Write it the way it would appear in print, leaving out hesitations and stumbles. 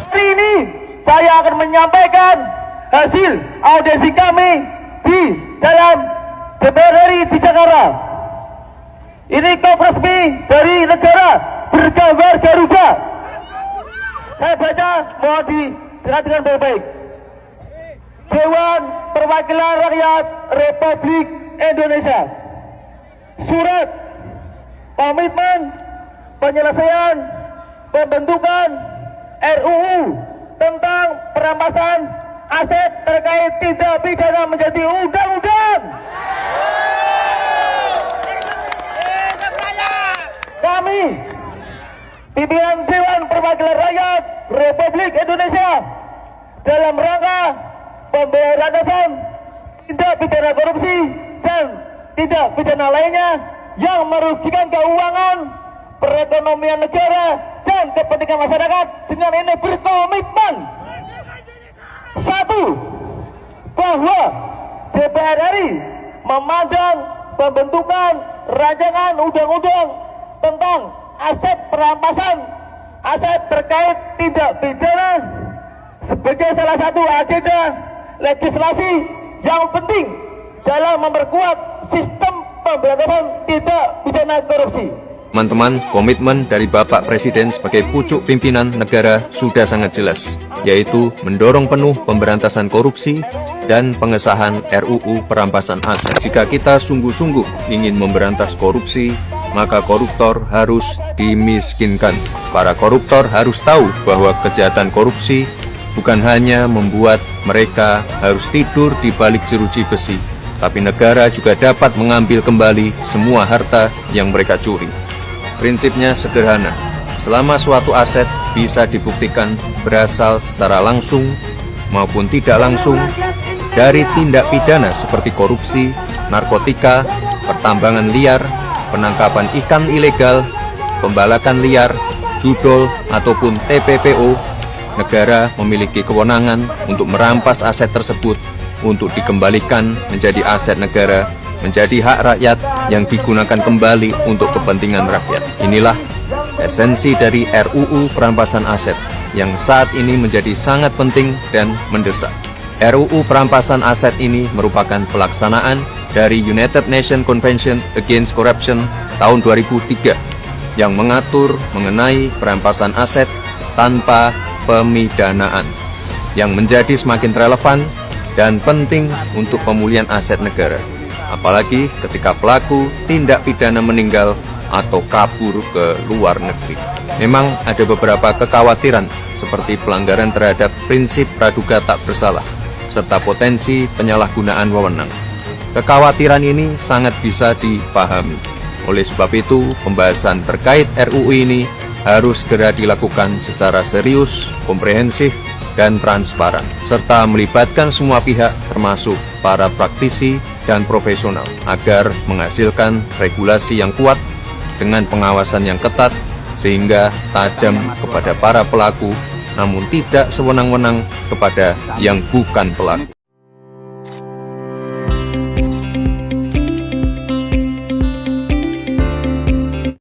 Hari ini saya akan menyampaikan hasil audiensi kami di dalam DPR RI di Jakarta. Ini kop resmi dari negara bergambar Garuda. Saya baca, mohon diperhatikan baik-baik. Dewan Perwakilan Rakyat Republik Indonesia. Surat komitmen penyelesaian pembentukan RUU tentang perampasan aset terkait tindak pidana menjadi undang-undang. Kami, pimpinan Dewan Perwakilan Rakyat Republik Indonesia, dalam rangka pemberantasan tindak pidana korupsi dan tindak pidana lainnya yang merugikan keuangan, perekonomian negara dan kepentingan masyarakat, dengan ini berkomitmen: satu, bahwa DPR RI memandang pembentukan rancangan undang-undang tentang aset perampasan aset terkait tindak pidana sebagai salah satu agenda legislasi yang penting dalam memperkuat sistem pemberantasan tindak pidana korupsi. Teman-teman, komitmen dari Bapak Presiden sebagai pucuk pimpinan negara sudah sangat jelas, yaitu mendorong penuh pemberantasan korupsi dan pengesahan RUU perampasan aset. Jika kita sungguh-sungguh ingin memberantas korupsi, maka koruptor harus dimiskinkan. Para koruptor harus tahu bahwa kejahatan korupsi bukan hanya membuat mereka harus tidur di balik jeruji besi, tapi negara juga dapat mengambil kembali semua harta yang mereka curi. Prinsipnya sederhana, selama suatu aset bisa dibuktikan berasal secara langsung maupun tidak langsung dari tindak pidana seperti korupsi, narkotika, pertambangan liar, penangkapan ikan ilegal, pembalakan liar, judol, ataupun TPPO, negara memiliki kewenangan untuk merampas aset tersebut untuk dikembalikan menjadi aset negara, menjadi hak rakyat yang digunakan kembali untuk kepentingan rakyat. Inilah esensi dari RUU perampasan aset yang saat ini menjadi sangat penting dan mendesak. RUU perampasan aset ini merupakan pelaksanaan dari United Nations Convention Against Corruption tahun 2003 yang mengatur mengenai perampasan aset tanpa pemidanaan, yang menjadi semakin relevan dan penting untuk pemulihan aset negara, apalagi ketika pelaku tindak pidana meninggal atau kabur ke luar negeri. Memang ada beberapa kekhawatiran seperti pelanggaran terhadap prinsip praduga tak bersalah serta potensi penyalahgunaan wewenang. Kekhawatiran ini sangat bisa dipahami. Oleh sebab itu, pembahasan terkait RUU ini harus segera dilakukan secara serius, komprehensif, dan transparan, serta melibatkan semua pihak termasuk para praktisi dan profesional agar menghasilkan regulasi yang kuat dengan pengawasan yang ketat sehingga tajam kepada para pelaku namun tidak sewenang-wenang kepada yang bukan pelaku.